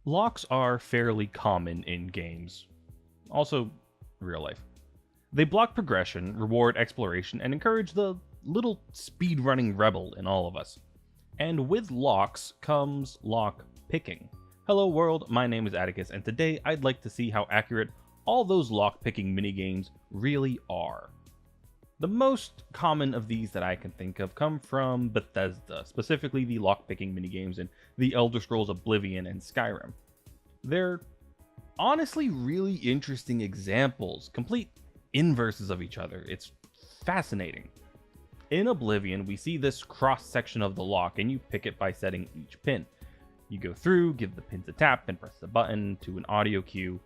Locks are fairly common in games, also real life. They block progression, reward exploration, and encourage the little speedrunning rebel in all of us. And with locks comes lock picking. Hello world, my name is Atticus, and today I'd like to see how accurate all those lock picking minigames really are. The most common of these that I can think of come from Bethesda, specifically the lockpicking minigames in The Elder Scrolls Oblivion and Skyrim. They're honestly really interesting examples, complete inverses of each other. It's fascinating. In Oblivion, we see this cross section of the lock, and you pick it by setting each pin. You go through, give the pins a tap, and press the button to an audio cue.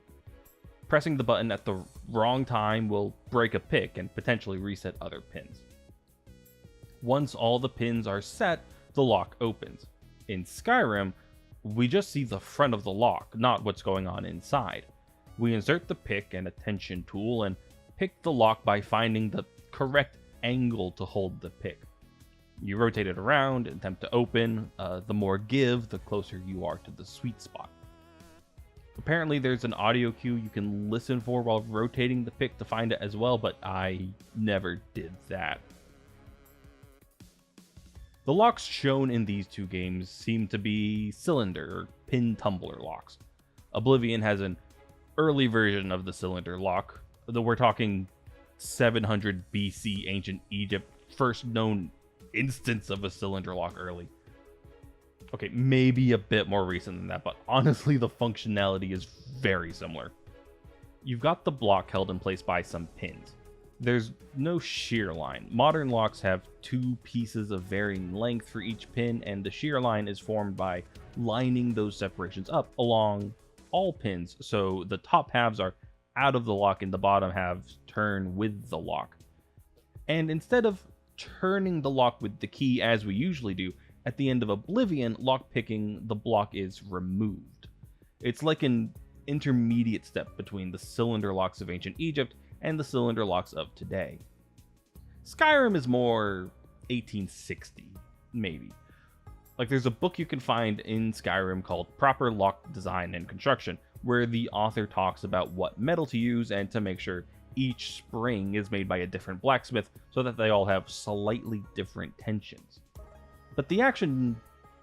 Pressing the button at the wrong time will break a pick and potentially reset other pins. Once all the pins are set, the lock opens. In Skyrim, we just see the front of the lock, not what's going on inside. We insert the pick and attention tool and pick the lock by finding the correct angle to hold the pick. You rotate it around, attempt to open. The more give, the closer you are to the sweet spot. Apparently there's an audio cue you can listen for while rotating the pick to find it as well, but I never did that. The locks shown in these two games seem to be cylinder or pin tumbler locks. Oblivion has an early version of the cylinder lock, though we're talking 700 BC ancient Egypt, first known instance of a cylinder lock early. Okay, maybe a bit more recent than that, but honestly the functionality is very similar. You've got the block held in place by some pins. There's no shear line. Modern locks have two pieces of varying length for each pin, and the shear line is formed by lining those separations up along all pins, so the top halves are out of the lock and the bottom halves turn with the lock. And instead of turning the lock with the key as we usually do, at the end of Oblivion, lockpicking the block is removed. It's like an intermediate step between the cylinder locks of ancient Egypt and the cylinder locks of today. Skyrim is more 1860, maybe. Like there's a book you can find in Skyrim called Proper Lock Design and Construction, where the author talks about what metal to use and to make sure each spring is made by a different blacksmith so that they all have slightly different tensions. But the action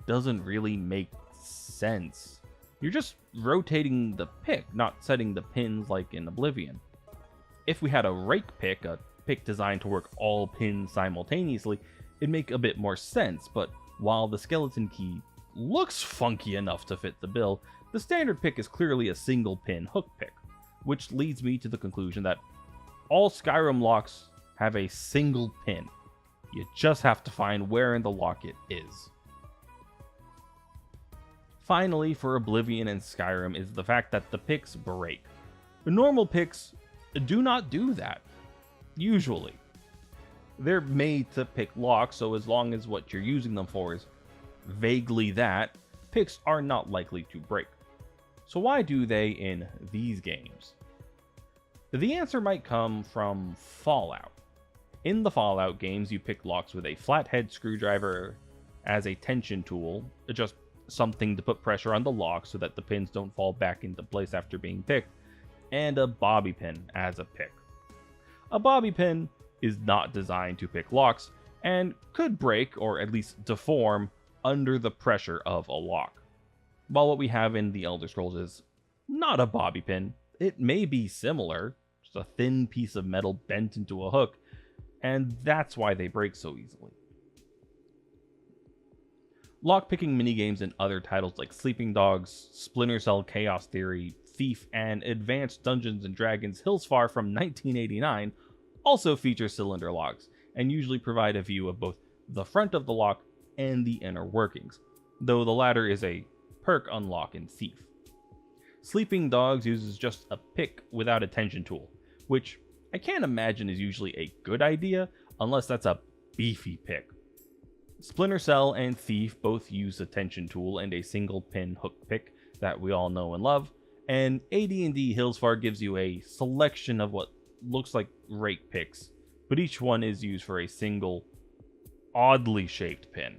doesn't really make sense. You're just rotating the pick, not setting the pins like in Oblivion. If we had a rake pick, a pick designed to work all pins simultaneously, it'd make a bit more sense, but while the skeleton key looks funky enough to fit the bill, the standard pick is clearly a single pin hook pick, which leads me to the conclusion that all Skyrim locks have a single pin. You just have to find where in the lock it is. Finally, for Oblivion and Skyrim is the fact that the picks break. The normal picks do not do that, usually. They're made to pick locks, so as long as what you're using them for is vaguely that, picks are not likely to break. So why do they in these games? The answer might come from Fallout. In the Fallout games, you pick locks with a flathead screwdriver as a tension tool, just something to put pressure on the lock so that the pins don't fall back into place after being picked, and a bobby pin as a pick. A bobby pin is not designed to pick locks, and could break, or at least deform, under the pressure of a lock. While what we have in The Elder Scrolls is not a bobby pin, it may be similar, just a thin piece of metal bent into a hook, and that's why they break so easily. Lockpicking minigames in other titles like Sleeping Dogs, Splinter Cell Chaos Theory, Thief, and Advanced Dungeons & Dragons Hillsfar from 1989 also feature cylinder locks, and usually provide a view of both the front of the lock and the inner workings, though the latter is a perk unlock in Thief. Sleeping Dogs uses just a pick without a tension tool, which I can't imagine is usually a good idea unless that's a beefy pick. Splinter Cell and Thief both use a tension tool and a single pin hook pick that we all know and love, and AD&D Hillsfar gives you a selection of what looks like rake picks, but each one is used for a single, oddly shaped pin.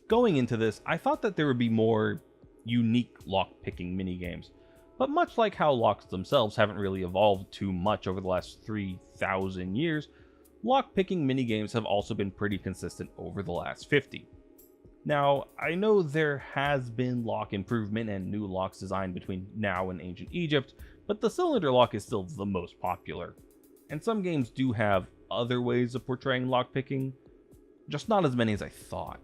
Going into this, I thought that there would be more unique lock-picking minigames, but much like how locks themselves haven't really evolved too much over the last 3,000 years, lock-picking minigames have also been pretty consistent over the last 50. Now, I know there has been lock improvement and new locks designed between now and ancient Egypt, but the cylinder lock is still the most popular. And some games do have other ways of portraying lockpicking, just not as many as I thought.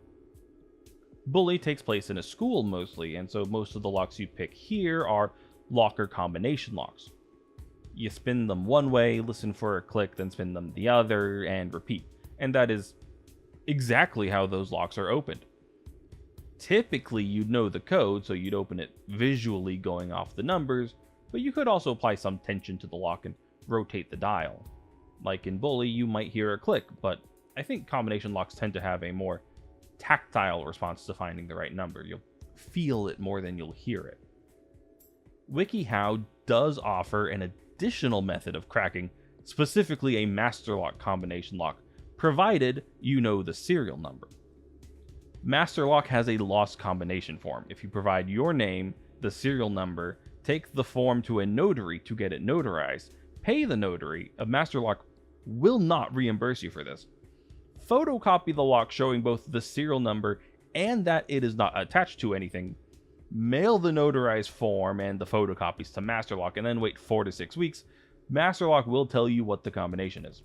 Bully takes place in a school mostly, and so most of the locks you pick here are locker combination locks. You spin them one way, listen for a click, then spin them the other, and repeat. And that is exactly how those locks are opened. Typically, you'd know the code, so you'd open it visually going off the numbers, but you could also apply some tension to the lock and rotate the dial. Like in Bully, you might hear a click, but I think combination locks tend to have a more tactile response to finding the right number. You'll feel it more than you'll hear it. WikiHow does offer an additional method of cracking, specifically a master lock combination lock, provided you know the serial number. Master lock has a lost combination form. If you provide your name, the serial number, take the form to a notary to get it notarized, pay the notary, a master lock will not reimburse you for this. Photocopy the lock showing both the serial number and that it is not attached to anything, mail the notarized form and the photocopies to Masterlock, and then wait 4 to 6 weeks. Masterlock will tell you what the combination is.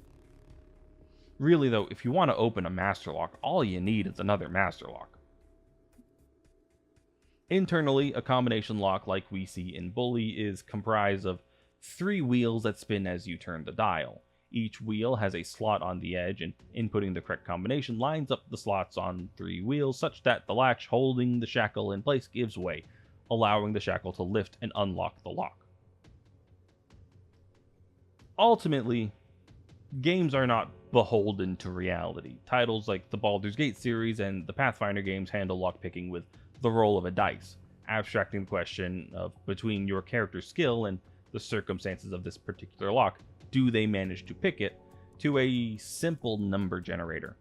Really though, if you want to open a Masterlock, all you need is another Masterlock. Internally, a combination lock like we see in Bully is comprised of 3 wheels that spin as you turn the dial. Each wheel has a slot on the edge, and inputting the correct combination lines up the slots on 3 wheels such that the latch holding the shackle in place gives way, allowing the shackle to lift and unlock the lock. Ultimately, games are not beholden to reality. Titles like the Baldur's Gate series and the Pathfinder games handle lockpicking with the roll of a dice, abstracting the question of between your character's skill and the circumstances of this particular lock. Do they manage to pick it, to a simple number generator.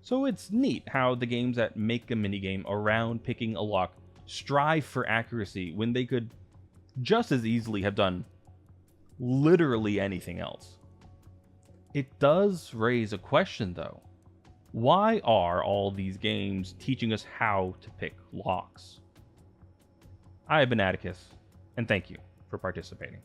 So it's neat how the games that make a minigame around picking a lock strive for accuracy when they could just as easily have done literally anything else. It does raise a question though. Why are all these games teaching us how to pick locks? I have been Atticus, and thank you for participating.